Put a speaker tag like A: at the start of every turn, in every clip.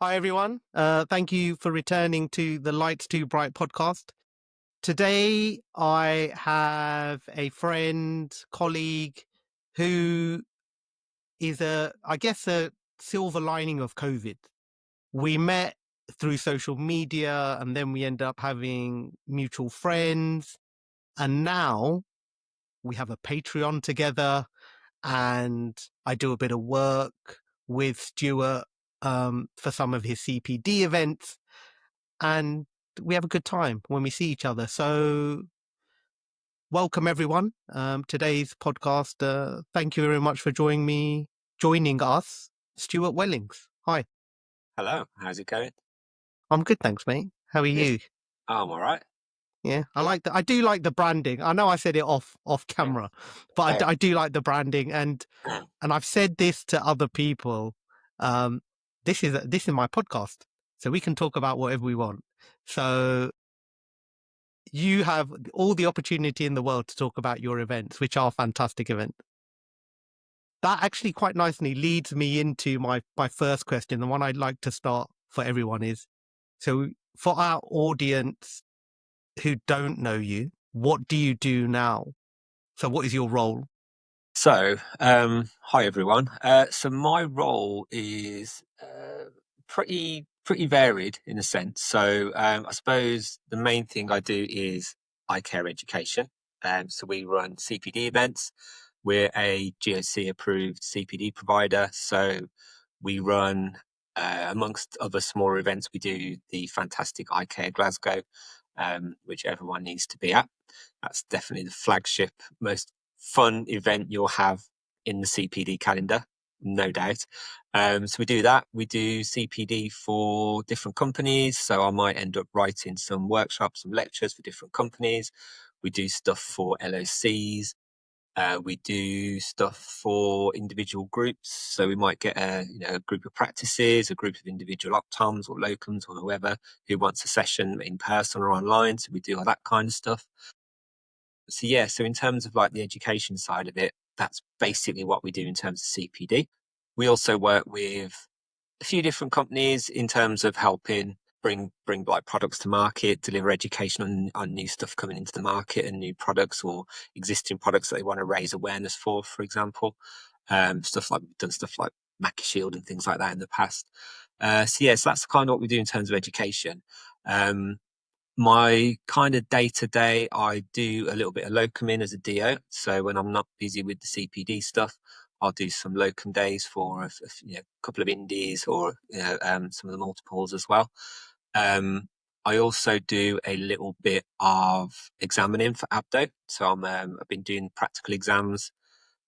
A: Hi, everyone. Thank you for returning to the Lights Too Bright podcast. Today, I have a friend, colleague who is I guess, a silver lining of COVID. We met through social media and then we end up having mutual friends. And now we have a Patreon together and I do a bit of work with Stuart for some of his CPD events. And we have a good time when we see each other. So, welcome everyone. Today's podcast. Thank you very much for joining us, Stuart Wellings. Hi,
B: Hello, how's it going?
A: I'm good, thanks, mate. How are
B: Good.
A: you?
B: Oh, I'm all right.
A: Yeah, I do like the branding. I know I said it off
B: Yeah.
A: camera, but
B: Fair.
A: I do like the branding, and I've said this to other people. Um, this is my podcast, so we can talk about whatever we want. So you have all the opportunity in the world to talk about your events, which are fantastic events. That actually quite nicely leads me into my first question. The one I'd like to start for everyone is, so for our audience who don't know you, what do you do now? So what is your role?
B: Hi everyone. So my role is pretty varied in a sense. I suppose the main thing I do is EyeCare Education. So we run CPD events. We're a GOC approved CPD provider. So we run, amongst other smaller events, we do the fantastic EyeCare Glasgow, which everyone needs to be at. That's definitely the flagship, most fun event you'll have in the CPD calendar, no doubt. So we do that. We do CPD for different companies. So I might end up writing some workshops, some lectures for different companies. We do stuff for LOCs. We do stuff for individual groups. So we might get a group of practices, a group of individual optoms or locums or whoever who wants a session in person or online. So we do all that kind of stuff. So yeah, so in terms of like the education side of it, that's basically what we do in terms of CPD. We also work with a few different companies in terms of helping bring like products to market, deliver education on new stuff coming into the market and new products or existing products that they want to raise awareness for example. Stuff like we've done stuff like MacuShield and things like that in the past. So that's kind of what we do in terms of education. My kind of day to day, I do a little bit of locuming as a DO. So when I'm not busy with the CPD stuff, I'll do some locum days for a couple of indies or some of the multiples as well. I also do a little bit of examining for Abdo. So I've been doing practical exams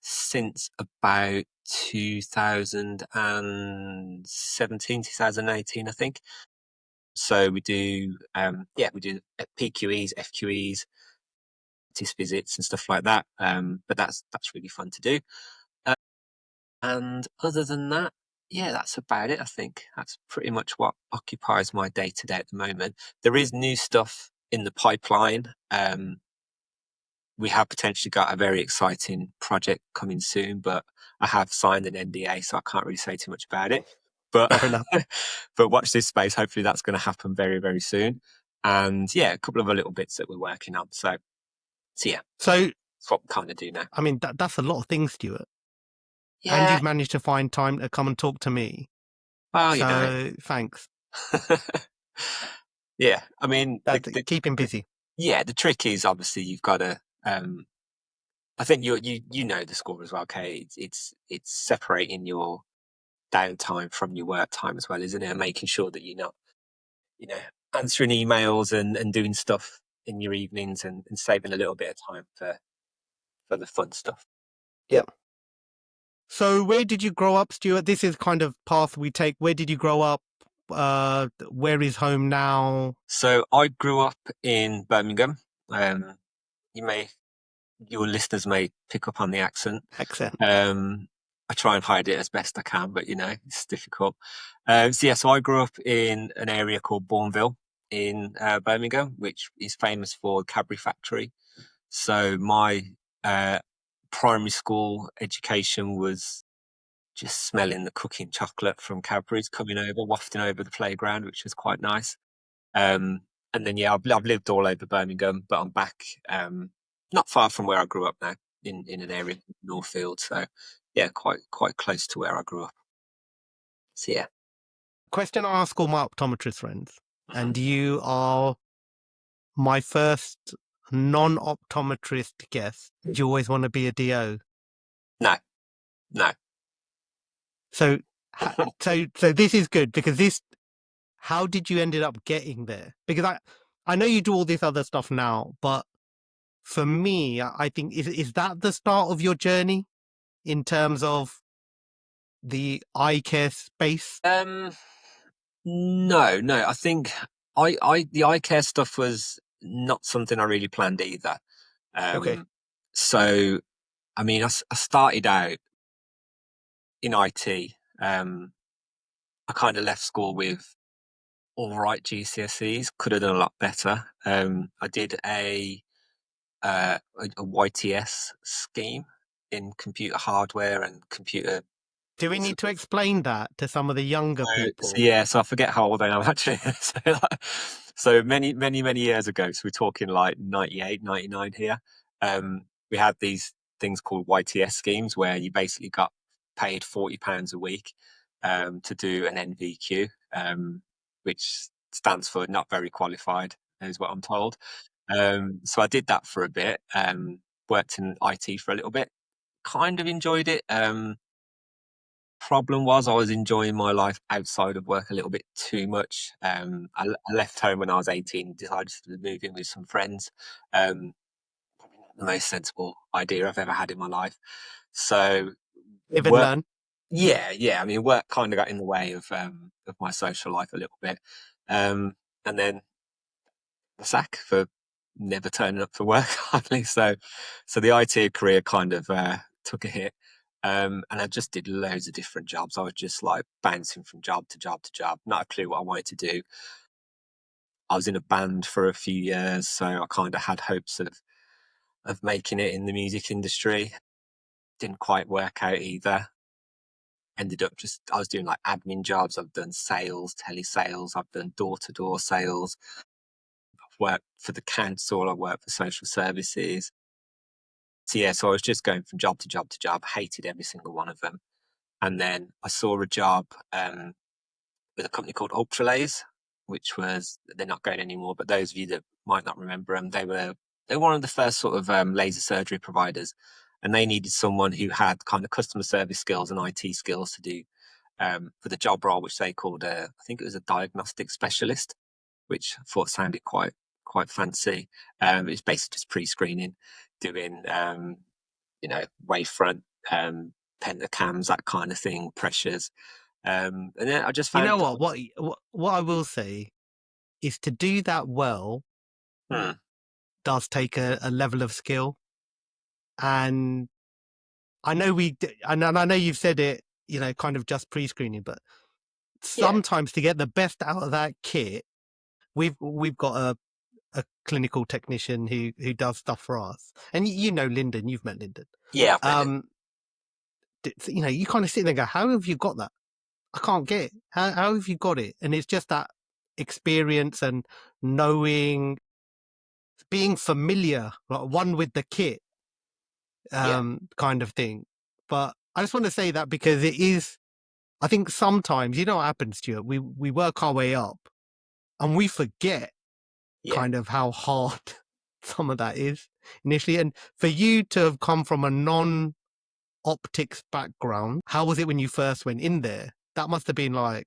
B: since about 2017, 2018, I think. So we do PQEs, FQEs, test visits and stuff like that. But that's really fun to do. Uh, and other than that, yeah, that's about it. I think that's pretty much what occupies my day to day at the moment. There is new stuff in the pipeline. We have potentially got a very exciting project coming soon, but I have signed an NDA, so I can't really say too much about it. But
A: Fair enough.
B: but watch this space. Hopefully, that's going to happen very, very soon. And yeah, a couple of other little bits that we're working on. So yeah,
A: So,
B: that's what we kind of do now.
A: I mean, that's a lot of things, Stuart. And
B: Yeah,
A: you've managed to find time to come and talk to me.
B: well,
A: So, thanks.
B: yeah. I mean,
A: Keep him busy.
B: the trick is obviously you've got to. I think you know the score as well, okay? It's separating your downtime from your work time as well, isn't it? And making sure that you're not, you know, answering emails and doing stuff in your evenings and saving a little bit of time for the fun stuff.
A: Yeah. So where did you grow up, Stuart? This is kind of path we take. Where did you grow up? Where is home now?
B: So I grew up in Birmingham. Um, you may your listeners may pick up on the accent.
A: Accent.
B: I try and hide it as best I can, but it's difficult. So I grew up in an area called Bourneville in Birmingham, which is famous for the Cadbury factory. So my uh, primary school education was just smelling the cooking chocolate from Cadbury's coming over, wafting over the playground, which was quite nice. Um, and then yeah, I've lived all over Birmingham, but I'm back not far from where I grew up now, in an area called Northfield. So yeah, quite close to where I grew up. So yeah.
A: Question I ask all my optometrist friends,
B: Mhm.
A: and you are my first non-optometrist guest. Do you always want to be a DO?
B: No, no.
A: So, so this is good because this. How did you ended up getting there? Because I know you do all this other stuff now, but for me, I think is that the start of your journey in terms of the eye care space?
B: Um, no, no. I think the eye care stuff was not something I really planned either.
A: Okay.
B: Um, so I mean, I started out in IT. I kind of left school with all right GCSEs. Could have done a lot better. I did a YTS scheme in computer hardware and computer.
A: Do we need to explain that to some of the younger
B: So
A: people?
B: yeah, so I forget how old I am actually. So many years ago, so we're talking like 98, 99 here. We had these things called YTS schemes where you basically got paid £40 a week to do an NVQ, which stands for not very qualified, is what I'm told. So I did that for a bit, worked in IT for a little bit, kind of enjoyed it. Problem was I was enjoying my life outside of work a little bit too much. I left home when I was 18, decided to move in with some friends. Um, the most sensible idea I've ever had in my life. So
A: Live and
B: work,
A: learn.
B: yeah, yeah. I mean, work kind of got in the way of my social life a little bit. And then the sack for never turning up for work hardly. So the IT career kind of took a hit. And I just did loads of different jobs. I was just like bouncing from job to job to job, not a clue what I wanted to do. I was in a band for a few years, so I kind of had hopes of making it in the music industry. Didn't quite work out either. Ended up just I was doing like admin jobs. I've done sales, telesales. I've done door to door sales. I've worked for the council. I've worked for social services. So yeah, so I was just going from job to job to job. Hated every single one of them. And then I saw a job with a company called Ultralays, which was they're not going anymore. But those of you that might not remember them, they were one of the first sort of laser surgery providers, and they needed someone who had kind of customer service skills and IT skills to do for the job role, which they called I think it was a diagnostic specialist, which I thought sounded quite fancy. It's basically just pre-screening, doing wavefront, pentacams, that kind of thing, pressures. And then I just
A: You know
B: found,
A: what? What I will say is to do that well
B: hmm,
A: does take a level of skill, and I know and I know you've said it, kind of just pre-screening, but
B: yeah,
A: sometimes to get the best out of that kit, we've got a clinical technician who does stuff for us, and you know Lyndon, you've met Lyndon.
B: yeah, I've met it.
A: Um, you kind of sit there and go, "How have you got that? I can't get it. How have you got it?" And it's just that experience and knowing, being familiar, like one with the kit,
B: Yeah,
A: kind of thing. But I just want to say that because it is. I think sometimes what happens, Stuart. We work our way up, and we forget
B: yeah.
A: kind of how hard some of that is initially. And for you to have come from a non-optics background, how was it when you first went in there? That must have been like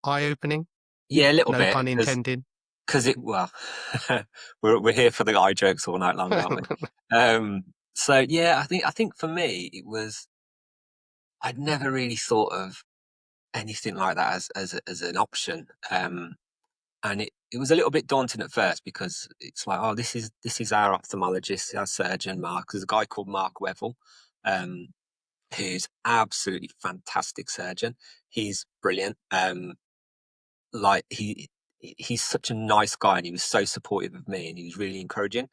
A: eye-opening.
B: Yeah, a little
A: No
B: bit
A: pun intended.
B: because it well, we're here for the eye jokes all night long, aren't we? So yeah, I think for me it was I'd never really thought of anything like that as an option. And it was a little bit daunting at first because it's like, oh, this is our ophthalmologist, our surgeon, Mark. There's a guy called Mark Wevel, um, who's absolutely fantastic surgeon. He's brilliant. Like he's such a nice guy, and he was so supportive of me, and he was really encouraging.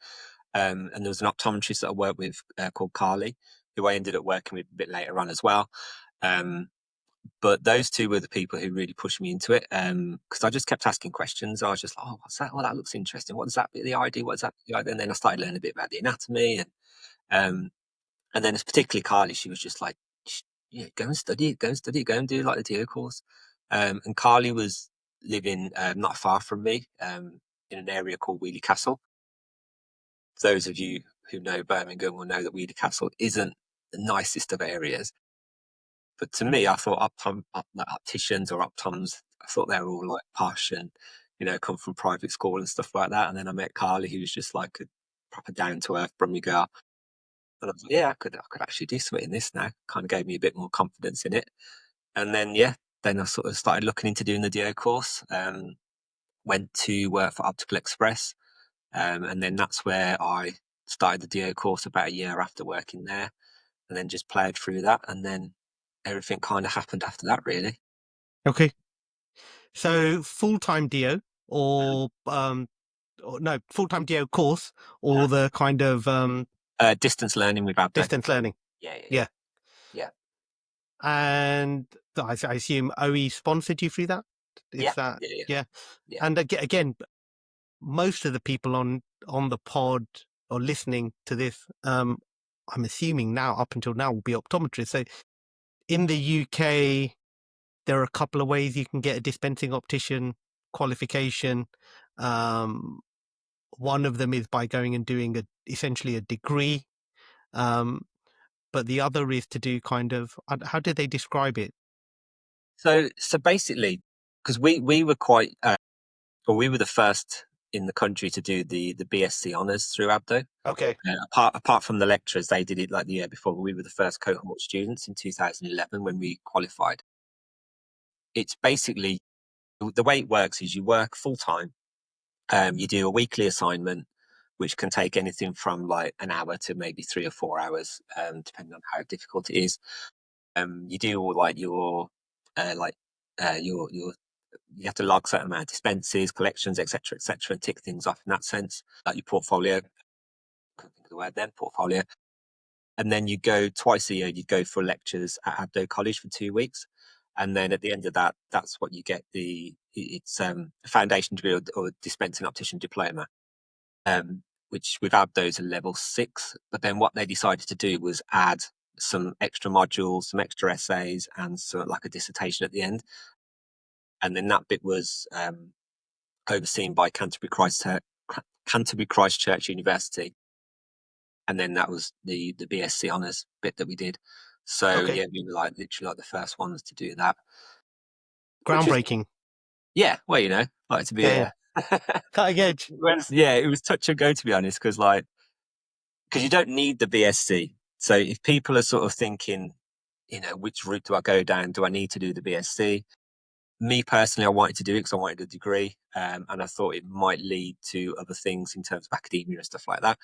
B: And there was an optometrist that I worked with called Carly, who I ended up working with a bit later on as well. Um, but those two were the people who really pushed me into it, because I just kept asking questions. I was just like, "Oh, what's that? Oh, that looks interesting. What does that be the ID? What does that be the ID?" And then I started learning a bit about the anatomy, um, and then it's particularly Carly. She was just like, "Yeah, go and study it. Go and study it. Go and do like the DO course." And Carly was living not far from me, in an area called Wheelie Castle. Those of you who know Birmingham will know that Wheelie Castle isn't the nicest of areas. But to me, I thought like opticians or optoms, I thought they were all like posh and, come from private school and stuff like that. And then I met Carly, who was just like a proper down to earth Brummy girl. And I was like, yeah, I could actually do something in this now. Kind of gave me a bit more confidence in it. And then, yeah, then I sort of started looking into doing the DO course. Went to work for Optical Express. And then that's where I started the DO course about a year after working there, and then just played through that. And then everything kind of happened after that, really.
A: Okay. So full-time DO
B: Mhm.
A: or no, full-time DO course or
B: Mhm.
A: the kind of
B: Distance learning with Abdo.
A: distance learning.
B: Yeah, yeah, yeah.
A: Yeah.
B: Yeah,
A: And I assume OE sponsored you through that? Is
B: yeah,
A: that,
B: yeah, yeah,
A: yeah.
B: yeah.
A: And again, most of the people on the pod or listening to this, I'm assuming now, up until now, will be optometrists. So in the UK, there are a couple of ways you can get a dispensing optician qualification. Um, One of them is by going and doing essentially a degree. Um, but the other is to do kind of, how did they describe it?
B: So basically, because we were quite, well, we were the first in the country to do the BSc honours through Abdo.
A: Okay.
B: Apart from the lecturers, they did it like the year before. But we were the first cohort students in 2011 when we qualified. It's basically the way it works is you work full time. You do a weekly assignment, which can take anything from like an hour to maybe 3 or 4 hours, depending on how difficult it is. You do all like like your you have to log certain amount of dispenses, collections, etc., and tick things off in that sense, like your portfolio. Couldn't think of the word then, portfolio. And then you go twice a year. You go for lectures at Abdo College for 2 weeks, and then at the end of that, that's what you get. It's a foundation degree or dispensing optician diploma, which with Abdo is a level 6. But then what they decided to do was add some extra modules, some extra essays, and so like a dissertation at the end. And then that bit was overseen by Canterbury Christchurch University, and then that was the BSc honours bit that we did. So
A: Okay.
B: yeah, we were like literally like the first ones to do that, which was,
A: Groundbreaking.
B: yeah, well, like to be
A: Yeah. Yeah.
B: a
A: Cutting edge.
B: yeah, it was touch and go, to be honest, because you don't need the BSc. So if people are sort of thinking, which route do I go down? Do I need to do the BSc? Me personally, I wanted to do it because I wanted a degree, and I thought it might lead to other things in terms of academia and stuff like that.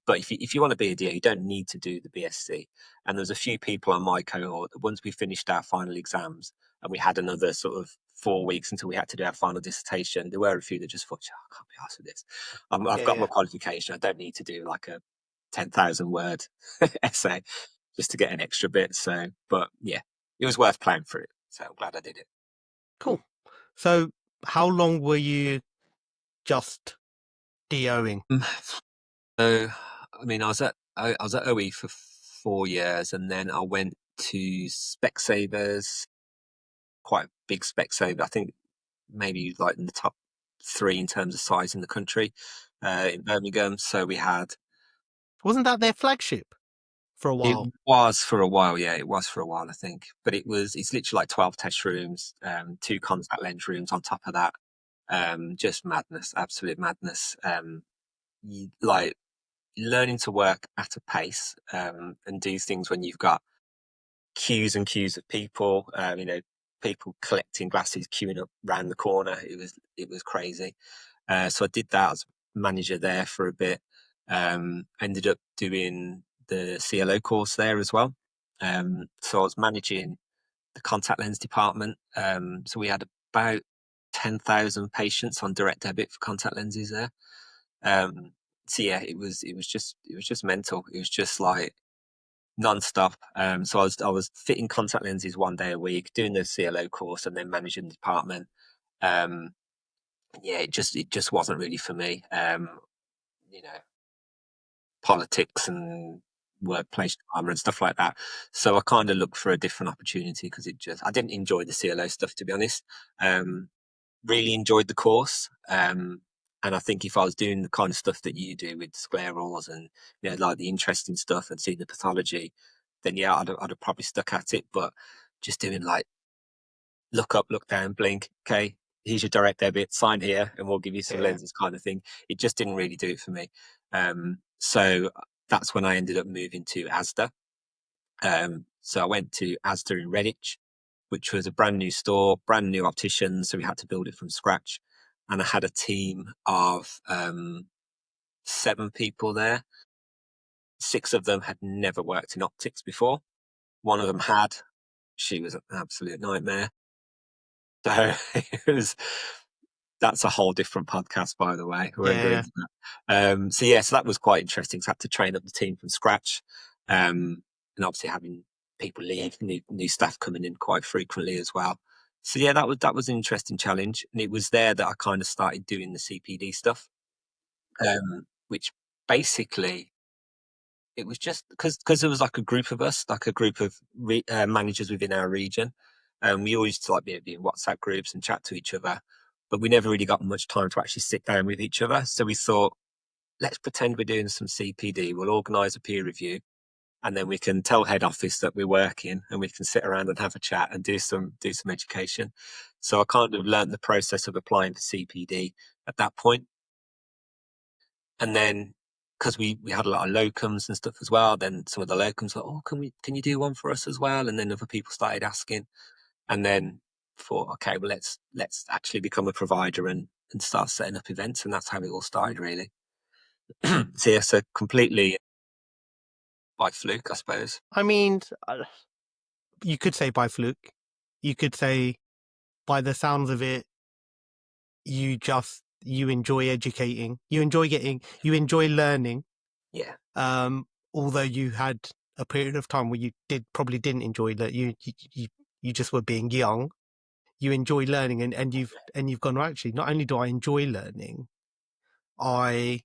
B: But if you want to be a DA, you don't need to do the BSc. And there's a few people on my cohort that once we finished our final exams and we had another sort of 4 weeks until we had to do our final dissertation, there were a few that just thought, "Oh, I can't be asked with this. I've
A: Yeah.
B: got my
A: Yeah.
B: qualification. I don't need to do like a 10,000 word essay just to get an extra bit." So, but yeah, it was worth playing for it. So I'm glad I did it.
A: Cool. So how long were you just DOing?
B: So, I mean, I was at OE for 4 years, and then I went to Specsavers, quite a big Specsaver. I think maybe like in the top 3 in terms of size in the country, in Birmingham. So we had
A: Wasn't that their flagship for a
B: it
A: while?
B: was for a while, yeah, it was for a while, I think. But it's literally like 12 test rooms, 2 contact lens rooms on top of that. Just madness, absolute madness. Like learning to work at a pace, and do things when you've got queues and queues of people, people collecting glasses, queuing up round the corner. It was crazy. So I did that as manager there for a bit. Ended up doing the CLO course there as well. So I was managing the contact lens department. So we had about 10,000 patients on direct debit for contact lenses there. So yeah, it was just mental. It was just like non-stop. So I was fitting contact lenses 1 day a week, doing the CLO course, and then managing the department. Um, yeah, it just wasn't really for me. You know, politics and workplace drama and stuff like that. So I kind of looked for a different opportunity because I didn't enjoy the CLO stuff, to be honest. Um, really enjoyed the course. And I think if I was doing the kind of stuff that you do with sclerals and like the interesting stuff and seeing the pathology, then yeah, I'd have probably stuck at it. But just doing like look up, look down, blink, okay, here's your direct debit, sign here, and we'll give you some
A: Yeah.
B: lenses kind of thing. It just didn't really do it for me. So that's when I ended up moving to Asda. So I went to Asda in Redditch, which was a brand new store, brand new opticians. So we had to build it from scratch. And I had a team of 7 people there. 6 of them had never worked in optics before. One of them had. She was an absolute nightmare. So it was that's a whole different podcast, by the way. We won't go
A: Yeah.
B: into that. So that was quite interesting. So I had to train up the team from scratch, and obviously having people leave, new staff coming in quite frequently as well. So yeah, that was an interesting challenge, and it was there that I kind of started doing the CPD stuff, which basically it was just because there was like a group of us, like a group of managers within our region. We always used to like be in WhatsApp groups and chat to each other, but we never really got much time to actually sit down with each other. So we thought, let's pretend we're doing some CPD. We'll organise a peer review, and then we can tell head office that we're working, and we can sit around and have a chat and do some education. So I kind of learned the process of applying for CPD at that point. And then because we had a lot of locums and stuff as well, then some of the locums were, oh, can you do one for us as well? And then other people started asking, and then thought, okay, well let's actually become a provider and start setting up events, and that's how it all started, really. So yeah, so completely by fluke, I suppose.
A: I mean, you could say by fluke. You could say by the sounds of it, you enjoy educating. You enjoy learning.
B: Yeah,
A: Um, although you had a period of time where you probably didn't enjoy that. You just were being young. You enjoy learning, and you've gone, well, actually, not only do I enjoy learning, I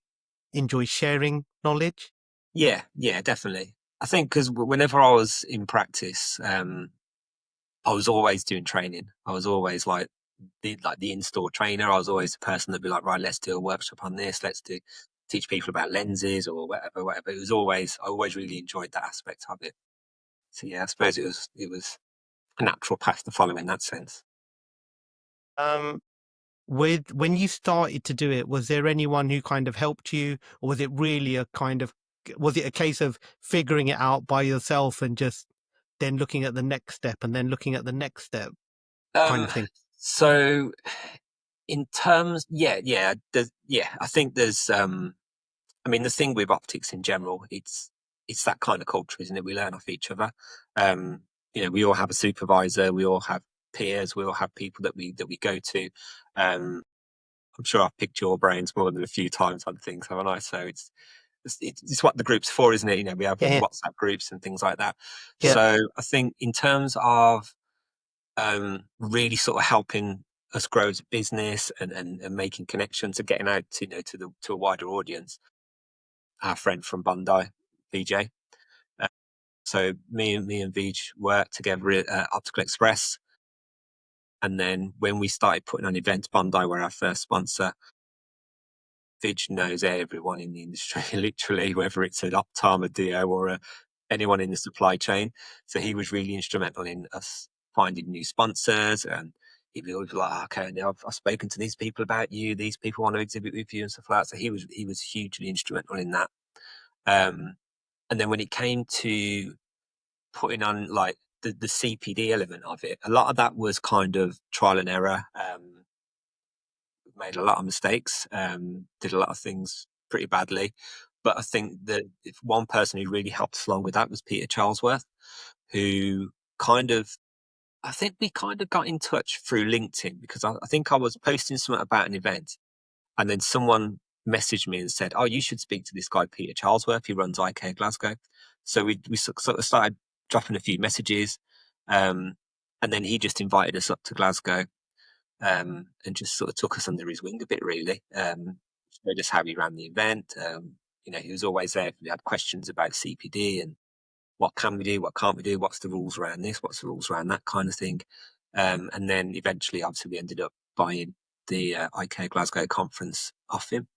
A: enjoy sharing knowledge.
B: yeah, definitely. I think because whenever I was in practice, I was always doing training. I was always like the in-store trainer. I was always the person that'd be like, right, let's do a workshop on this. Teach people about lenses or whatever. I always really enjoyed that aspect of it. So yeah, I suppose it was a natural path to follow in that sense.
A: Um, with when you started to do it, was there anyone who kind of helped you, or was it a case of figuring it out by yourself and just then looking at the next step and then looking at the next step kind
B: Um,
A: of thing?
B: so in terms, yeah, I think I mean, the thing with optics in general, it's that kind of culture, isn't it? We learn off each other. Um, we all have a supervisor, we all have peers, we all have people that we go to. I'm sure I've picked your brains more than a few times on things, haven't I? So it's what the group's for, isn't it? We have
A: Yeah,
B: WhatsApp groups and things like that.
A: yeah.
B: So I think in terms of really sort of helping us grow as a business and making connections and getting out to to a wider audience, our friend from Bondi, VJ. Uh, so me and Vij worked together at Optical Express, and then when we started putting on events, Bondi were our first sponsor. Vij knows everyone in the industry, literally, whether it's an Optom, a DO, or anyone in the supply chain. So he was really instrumental in us finding new sponsors, and he'd be always like, okay, now I've spoken to these people about you. These people want to exhibit with you and stuff like that. So he was hugely instrumental in that. Um, and then when it came to putting on like the CPD element of it, a lot of that was kind of trial and error. Made a lot of mistakes, did a lot of things pretty badly. But I think that if one person who really helped us along with that was Peter Charlesworth, who kind of, I think we kind of got in touch through LinkedIn because I think I was posting something about an event, and then someone messaged me and said, "Oh, you should speak to this guy Peter Charlesworth. He runs EyeCare Glasgow." So we sort of started dropping a few messages, um, and then he just invited us up to Glasgow, and just sort of took us under his wing a bit, really. Showed us how he ran the event. He was always there if we had questions about CPD and what can we do, what can't we do, what's the rules around this, what's the rules around that kind of thing. And then eventually, obviously, we ended up buying the EyeCare Glasgow conference off him,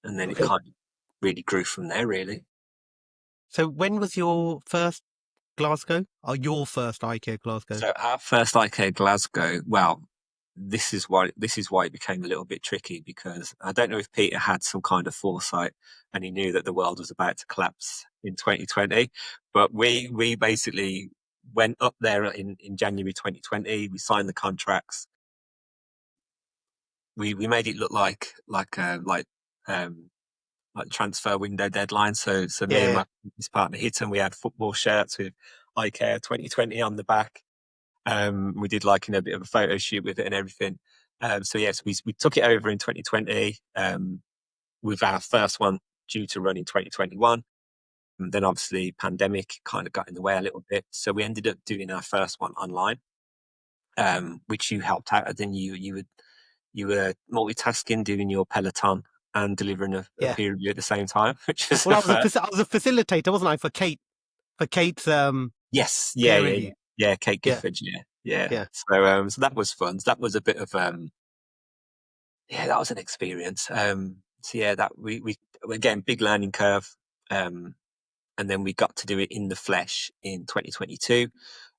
B: and then it
A: Okay.
B: kind of really grew from there, really.
A: So when was your first Glasgow? Or your first EyeCare Glasgow?
B: So our first EyeCare Glasgow, well, this is why it became a little bit tricky, because I don't know if Peter had some kind of foresight and he knew that the world was about to collapse in 2020, but we basically went up there in January 2020. We signed the contracts. We made it look like transfer window deadline. So me and
A: Yeah.
B: my business partner hit, and we had football shirts with EyeCare 2020 on the back. We did like a bit of a photo shoot with it and everything. So yes, we took it over in 2020, with our first one due to run in 2021. And then obviously pandemic kind of got in the way a little bit. So we ended up doing our first one online, which you helped out. And then you were multitasking, doing your Peloton and delivering a
A: Yeah.
B: peer review at the same time, which is
A: Well,
B: the first.
A: I was a facilitator, wasn't I, for Kate's
B: Yes, yeah,
A: peer
B: yeah,
A: review.
B: yeah, yeah. Kate
A: Yeah.
B: Gifford, yeah, yeah.
A: Yeah.
B: So that was fun. So that was a bit of yeah, that was an experience. So yeah, that we again, big learning curve. Um, and then we got to do it in the flesh in 2022.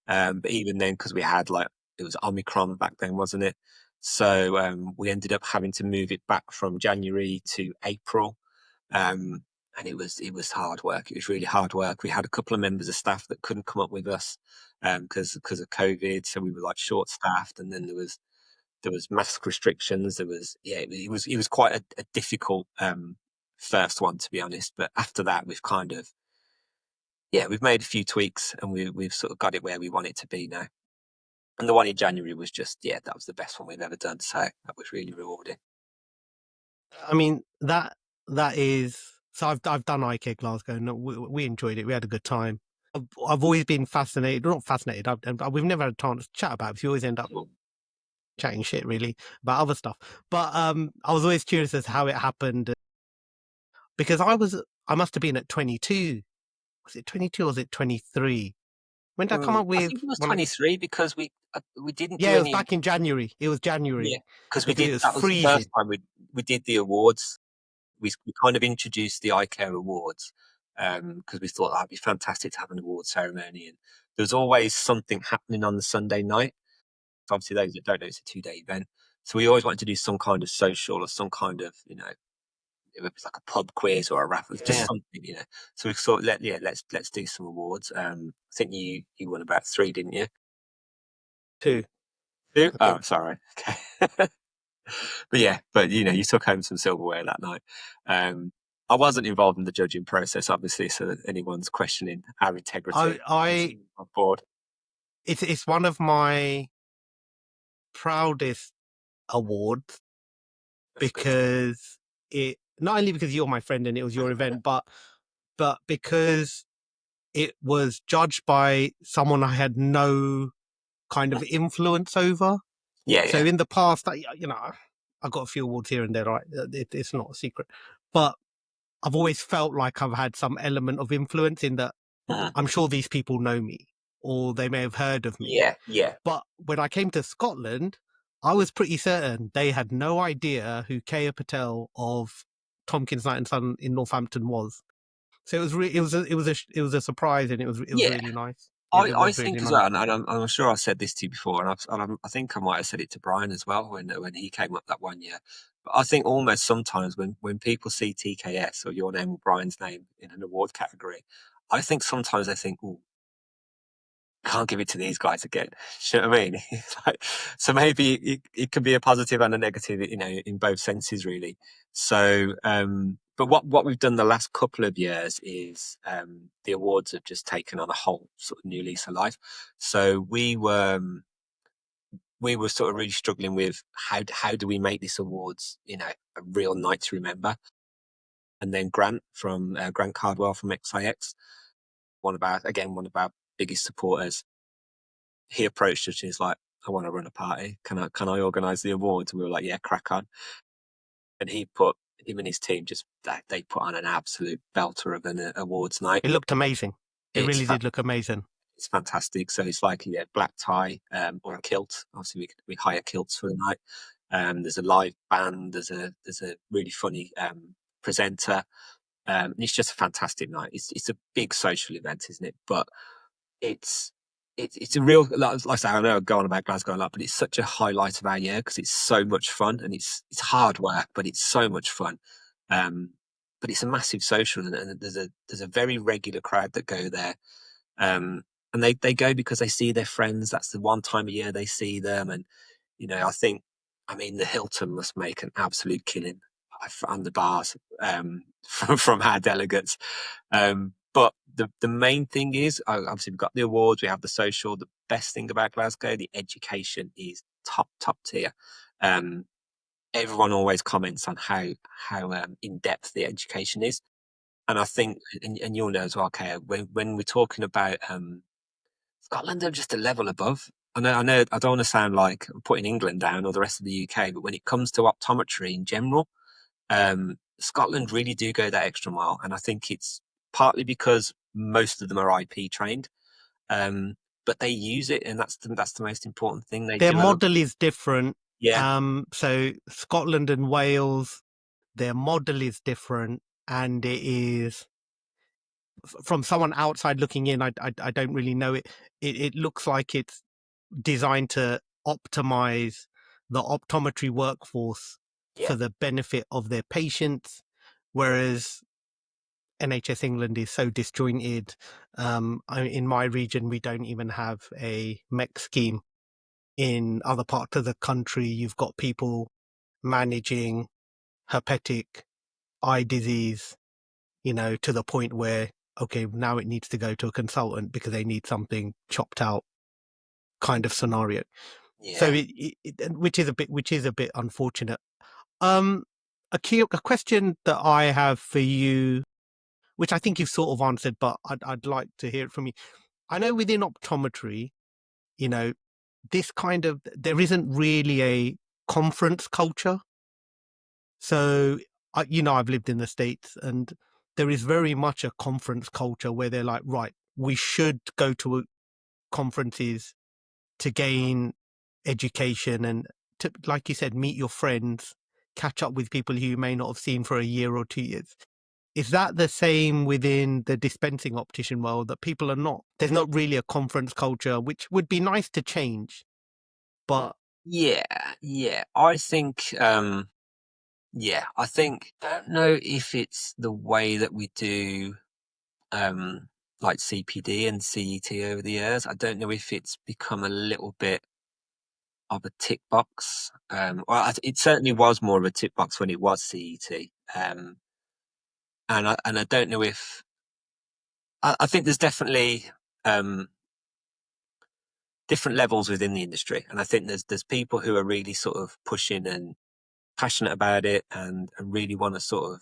B: But even then, because we had it was Omicron back then, wasn't it? So we ended up having to move it back from January to April. Um, and it was hard work. It was really hard work. We had a couple of members of staff that couldn't come up with us because of COVID, so we were like short staffed, and then there was mask restrictions. There was yeah, it was quite a difficult first one, to be honest. But after that, we've made a few tweaks, and we've sort of got it where we want it to be now. And the one in January was just that was the best one we've ever done. So that was really rewarding.
A: I mean that is so. I've done EyeCare Glasgow, and we enjoyed it. We had a good time. I've always been fascinated, not fascinated. We've never had a chance to chat about it. 'Cause you always end up
B: Cool.
A: chatting shit really about other stuff. But I was always curious as to how it happened because I must have been at 22. Was it 22 or was it 23? When did I come up
B: I
A: with
B: think it was
A: when I
B: 23, because we didn't
A: yeah,
B: do
A: it was
B: any.
A: back in January. It was
B: Yeah,
A: January
B: because we
A: because
B: did.
A: it was
B: That was the first
A: freezing.
B: time we did the awards. We kind of introduced the EyeCare Awards, because we thought that'd be fantastic to have an award ceremony, and there's always something happening on the Sunday night. Obviously, those that don't know, it's a 2-day event, so we always wanted to do some kind of social or some kind of it was like a pub quiz or a raffle, just
A: Yeah,
B: something. So we thought, let's do some awards. I think you won about 3, didn't you?
A: two,
B: 2?
A: I
B: Oh,
A: think.
B: sorry. Okay. But yeah, you took home some silverware that night. Um, I wasn't involved in the judging process, obviously, so that anyone's questioning our integrity is
A: I
B: on board.
A: it's one of my proudest awards
B: That's good.
A: because it not only because you're my friend and it was your event, but because it was judged by someone I had no kind of influence over.
B: Yeah,
A: So
B: yeah.
A: in the past, I got a few awards here and there, right? It's not a secret, but I've always felt like I've had some element of influence in that.
B: Mhm.
A: I'm sure these people know me or they may have heard of me.
B: Yeah, yeah.
A: But when I came to Scotland, I was pretty certain they had no idea who Keyur Patel of Tompkins Knight and Son in Northampton was. So it was a surprise, and it was
B: Yeah.
A: really nice. It
B: I
A: was really
B: think as
A: nice.
B: well, and I'm sure I said this to you before, I think I might have said it to Brian as well when he came up that one year. But I think almost sometimes when people see TKS or your name or Brian's name in an award category, I think sometimes they think, "Oh, can't give it to these guys again." You know what I mean? It's like, so maybe it can be a positive and a negative, in both senses, really. So, but what we've done the last couple of years is the awards have just taken on a whole sort of new lease of life. So we were sort of really struggling with how do we make this awards, a real night to remember. and then Grant Cardwell from XIX, one of our biggest supporters. He approached us and he's like, I want to run a party. Can I organise the awards? And we were like, yeah, crack on. And him and his team they put on an absolute belter of an awards night.
A: It looked amazing. It
B: It's
A: really did look amazing.
B: it's fantastic. So it's like black tie or a kilt. Obviously, we hire kilts for the night. There's a live band. There's a really funny presenter. And it's just a fantastic night. It's a big social event, isn't it? But it's it's a real, like I say, I know I go on about Glasgow a lot, but it's such a highlight of our year because it's so much fun, and it's hard work, but it's so much fun. Um, but it's a massive social, and there's a very regular crowd that go there. And they go because they see their friends. That's the one time a year they see them. And, I mean, the Hilton must make an absolute killing on the bars from our delegates. But the main thing is, obviously, we've got the awards, we have the social. The best thing about Glasgow, the education is top tier. Um, Everyone always comments on how in depth the education is. And I think, and you'll know as well, Kaya, when we're talking about Scotland are just a level above. I know. I don't want to sound like I'm putting England down or the rest of the UK, but when it comes to optometry in general, Scotland really do go that extra mile, and I think it's partly because most of them are IP trained, um, but they use it, and that's the most important thing. They
A: Their
B: do a lot.
A: model is different.
B: Yeah,
A: So Scotland and Wales, their model is different, and it is from someone outside looking in. I don't really know it. It looks like it's designed to optimize the optometry workforce
B: yeah,
A: for the benefit of their patients, whereas NHS England is so disjointed. In my region, we don't even have a MEC scheme. In other parts of the country, you've got people managing herpetic eye disease, to the point where, okay, now it needs to go to a consultant because they need something chopped out kind of scenario. So
B: yeah,
A: which is a bit unfortunate. Um, a question that I have for you, which I think you've sort of answered, but I'd like to hear it from you. I know within optometry, you know, there isn't really a conference culture. So, I've lived in the States, and there is very much a conference culture where they're like, right, we should go to conferences to gain education and to, like you said, meet your friends, catch up with people who you may not have seen for a year or 2 years. Is that the same within the dispensing optician world, that people are not, there's not really a conference culture, which would be nice to change, but
B: yeah, yeah. I don't know if it's the way that we do like CPD and CET over the years. I don't know if it's become a little bit of a tick box. It certainly was more of a tick box when it was CET. And I don't know if I think there's definitely um, different levels within the industry, and I think there's people who are really sort of pushing and passionate about it, and really want to sort of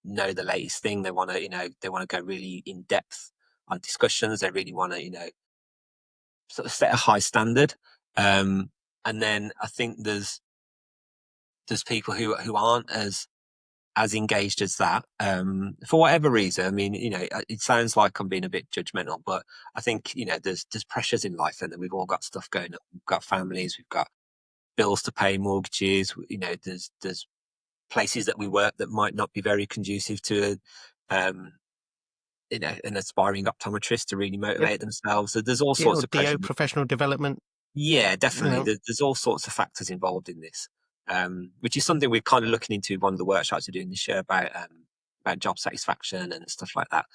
B: know the latest thing. They want to go really in depth on discussions. They really want to sort of set a high standard. Um, and then I think there's people who aren't as engaged as that, for whatever reason. I mean, it sounds like I'm being a bit judgmental, but I think there's pressures in life, and we've all got stuff going on. We've got families, we've got bills to pay, mortgages. There's places that we work that might not be very conducive to um, an aspiring optometrist to really
A: yep,
B: motivate themselves. So there's all sorts of
A: DO,
B: pressure.
A: professional development,
B: Yeah,
A: you
B: definitely.
A: know,
B: There's all sorts of factors involved in this, which is something we're kind of looking into. One of the workshops we're doing this year about job satisfaction and stuff like that.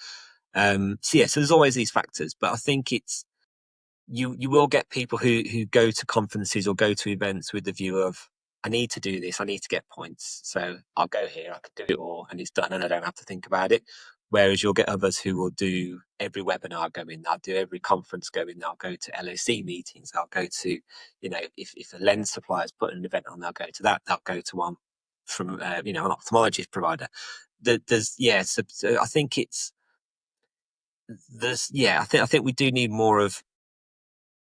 B: So there's always these factors, but I think it's you will get people who go to conferences or go to events with the view of, I need to do this, I need to get points, so I'll go here, I can do it all, and it's done, and I don't have to think about it. Whereas you'll get others who will do every webinar go in, I'll do every conference go in, I'll go to LOC meetings, I'll go to, if a lens supplier's put an event on, they'll go to that, they'll go to one from an ophthalmologist provider. So I think I think we do need more of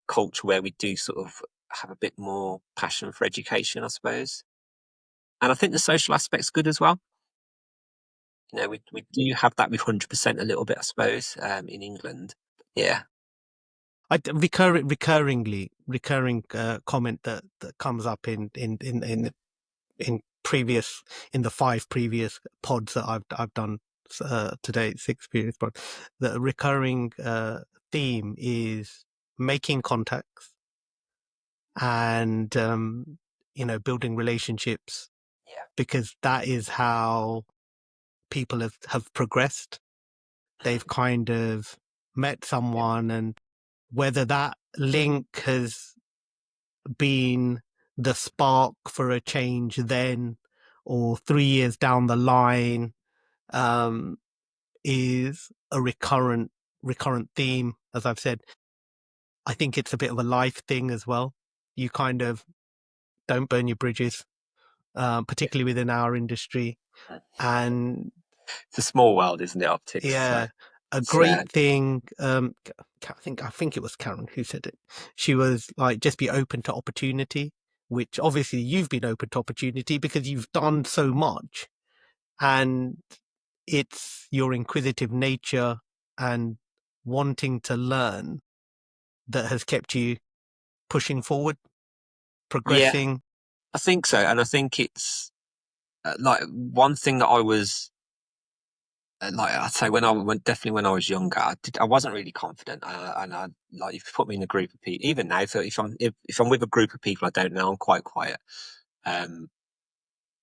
B: culture where we do sort of have a bit more passion for education, I suppose. And I think the social aspect's good as well. We do have that with 100% a little bit, I suppose, in England. Yeah.
A: Recurring comment that comes up in previous in the 5 previous pods that I've done today, 6 previous pods. The recurring theme is making contacts and building relationships,
B: Yeah.
A: because that is how people have progressed. They've kind of met someone, and whether that link has been the spark for a change then or 3 years down the line, um, is a recurrent theme. As I've said, I think it's a bit of a life thing as well. You kind of don't burn your bridges, particularly within our industry. And
B: It's a small world, isn't it, optics? So
A: yeah, a
B: it's
A: great thing. I think it was Karen who said it. She was like, just be open to opportunity, which obviously you've been open to opportunity because you've done so much, and it's your inquisitive nature and wanting to learn that has kept you pushing forward,
B: yeah,
A: progressing.
B: I think so. And I think it's like one thing that I was like I'd say definitely when I was younger, I wasn't really confident, and I like if you put me in a group of people, even now, if I'm with a group of people I don't know, I'm quite quiet. Um,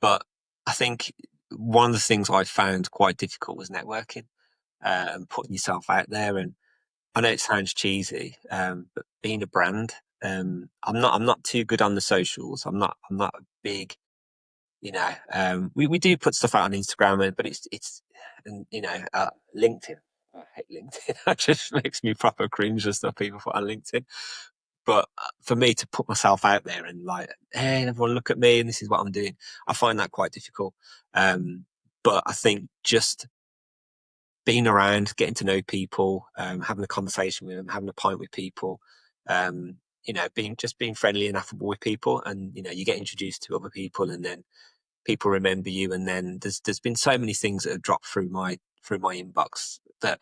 B: but I think one of the things I found quite difficult was networking, and putting yourself out there. And I know it sounds cheesy, but being a brand, I'm not too good on the socials. I'm not a big, we do put stuff out on Instagram, but it's and LinkedIn. I hate LinkedIn. That just makes me proper cringe the stuff people put on LinkedIn. But for me to put myself out there and like, hey, everyone look at me and this is what I'm doing, I find that quite difficult. But I think just being around, getting to know people, having a conversation with them, having a pint with people, being friendly and affable with people, and you get introduced to other people, and then people remember you, and then there's been so many things that have dropped through my inbox that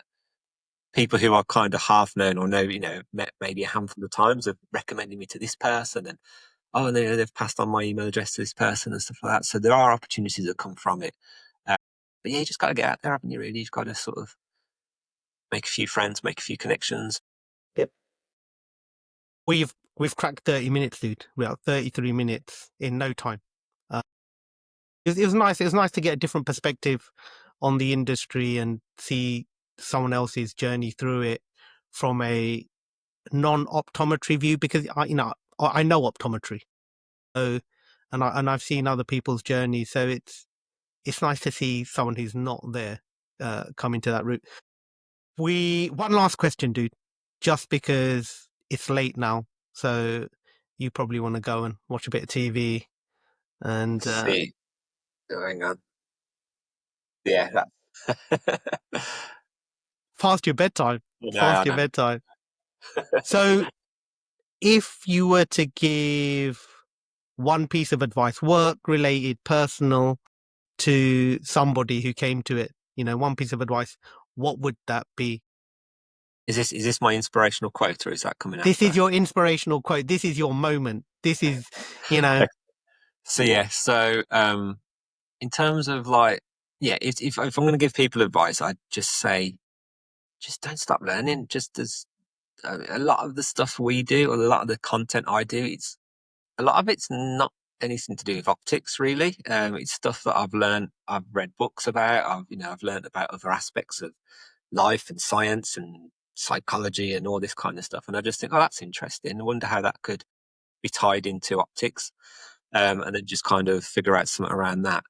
B: people who are kind of half known or know, met maybe a handful of times have recommended me to this person, and and they've passed on my email address to this person and stuff like that. So there are opportunities that come from it. But yeah, you just got to get out there, haven't you? Really, you've got to sort of make a few friends, make a few connections.
A: Yep. We've cracked 30 minutes, dude. We're at 33 minutes in no time. Uh, it was nice. It was nice to get a different perspective on the industry and see someone else's journey through it from a non-optometry view, because I know optometry, so I've seen other people's journeys, so it's nice to see someone who's not there come into that route. One last question, dude, just because it's late now, so you probably want to go and watch a bit of TV and
B: Let's see. Oh, hang on. Yeah, that.
A: past your bedtime.
B: I
A: Past your
B: know.
A: bedtime. So, if you were to give one piece of advice, work related, personal, to somebody who came to it, one piece of advice, what would that be?
B: Is this my inspirational quote, or is that coming
A: This is
B: after?
A: your inspirational quote. This is your moment. This is, you know,
B: So yeah, in terms of like, yeah, if I'm going to give people advice, I'd just say, just don't stop learning. Just as a lot of the stuff we do, or a lot of the content I do, a lot of it's not anything to do with optics, really. It's stuff that I've learned. I've read books about. I've learned about other aspects of life and science and psychology and all this kind of stuff. And I just think, oh, that's interesting. I wonder how that could be tied into optics, and then just kind of figure out something around that.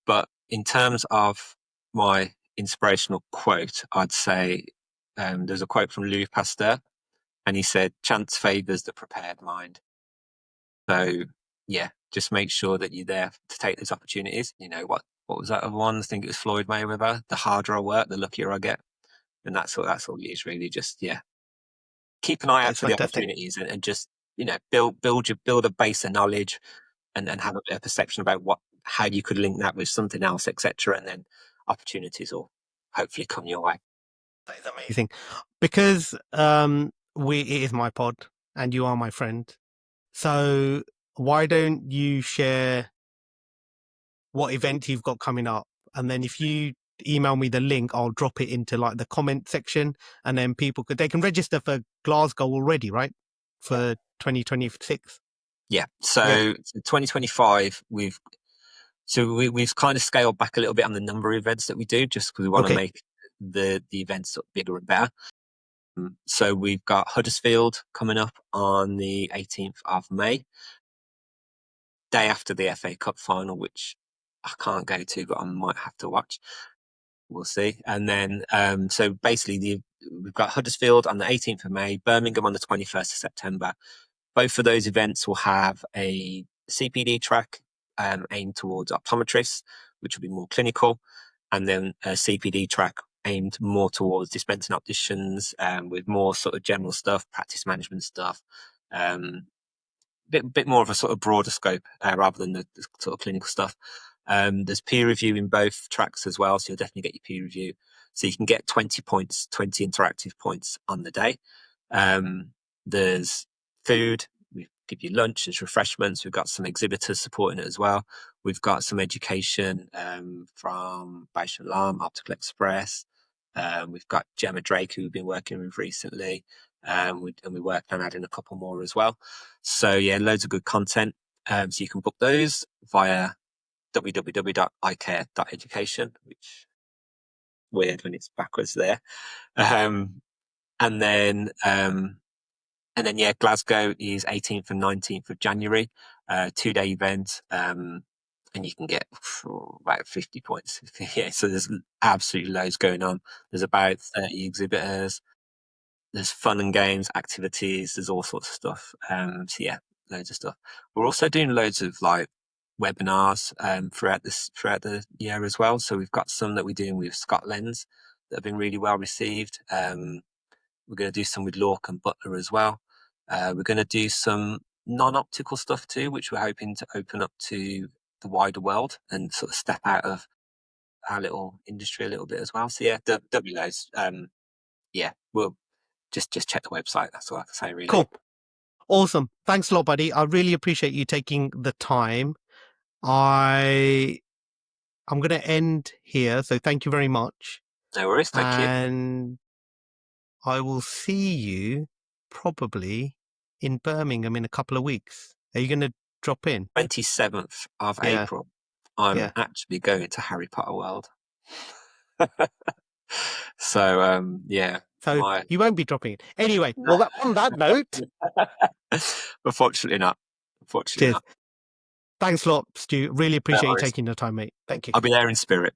B: But in terms of my inspirational quote, I'd say there's a quote from Louis Pasteur, and he said, "Chance favors the prepared mind." So, yeah, just make sure that you're there to take those opportunities. You know what what was that other one? I think it was Floyd Mayweather. The harder I work, the luckier I get. And that's all it is really. Just, yeah, keep an eye out
A: That's
B: for the
A: fantastic.
B: opportunities, and just, build a base of knowledge, and have a bit of perception about how you could link that with something else, etc. And then opportunities will hopefully come your way.
A: That is amazing. Because it is my pod and you are my friend. So why don't you share what event you've got coming up? And then if you email me the link, I'll drop it into like the comment section, and then they can register for Glasgow already, right? For 2026.
B: Yeah.
A: Yeah.
B: So 2025, we've kind of scaled back a little bit on the number of events that we do, just because we want to
A: Okay.
B: make the events sort of bigger and better. So we've got Huddersfield coming up on the 18th of May, day after the FA Cup final, which I can't go to, but I might have to watch. We'll see. And then, so basically, we've got Huddersfield on the 18th of May, Birmingham on the 21st of September. Both of those events will have a CPD track aimed towards optometrists, which will be more clinical, and then a CPD track aimed more towards dispensing opticians, with more sort of general stuff, practice management stuff, bit more of a sort of broader scope, rather than the sort of clinical stuff. There's peer review in both tracks as well, so you'll definitely get your peer review. So you can get 20 points, 20 interactive points on the day. There's food. We give you lunch. There's refreshments. We've got some exhibitors supporting it as well. We've got some education from Bausch& Lomb, Optical Express. We've got Gemma Drake, who we've been working with recently. And we work on adding a couple more as well. So yeah, loads of good content. So you can book those via www.eyecare.education, which weird when it's backwards there. And then yeah, Glasgow is 18th and 19th of January, 2-day event. And you can get about 50 points. Yeah, so there's absolutely loads going on. There's about 30 exhibitors. There's fun and games, activities. There's all sorts of stuff. So yeah, loads of stuff. We're also doing loads of like webinars throughout the year as well. So we've got some that we're doing with Scott Lens that have been really well received. We're going to do some with Lork and Butler as well. We're going to do some non-optical stuff too, which we're hoping to open up to the wider world and sort of step out of our little industry a little bit as well. So yeah, WLOs. Yeah, we'll just check the website. That's all I can say, really.
A: Cool. Awesome. Thanks a lot, buddy. I really appreciate you taking the time. I'm going to end here. So thank you very much.
B: No worries. Thank you.
A: And I will see you probably in Birmingham in a couple of weeks. Are you going to drop in?
B: 27th of
A: Yeah.
B: April. I'm
A: Yeah.
B: actually going to Harry Potter World. So yeah.
A: So you won't be dropping it. Anyway, well, on that note,
B: Unfortunately not. Unfortunately
A: cheers.
B: not.
A: Thanks a lot, Stu. Really
B: No
A: appreciate you
B: worries.
A: taking the time, mate. Thank you.
B: I'll be there in spirit.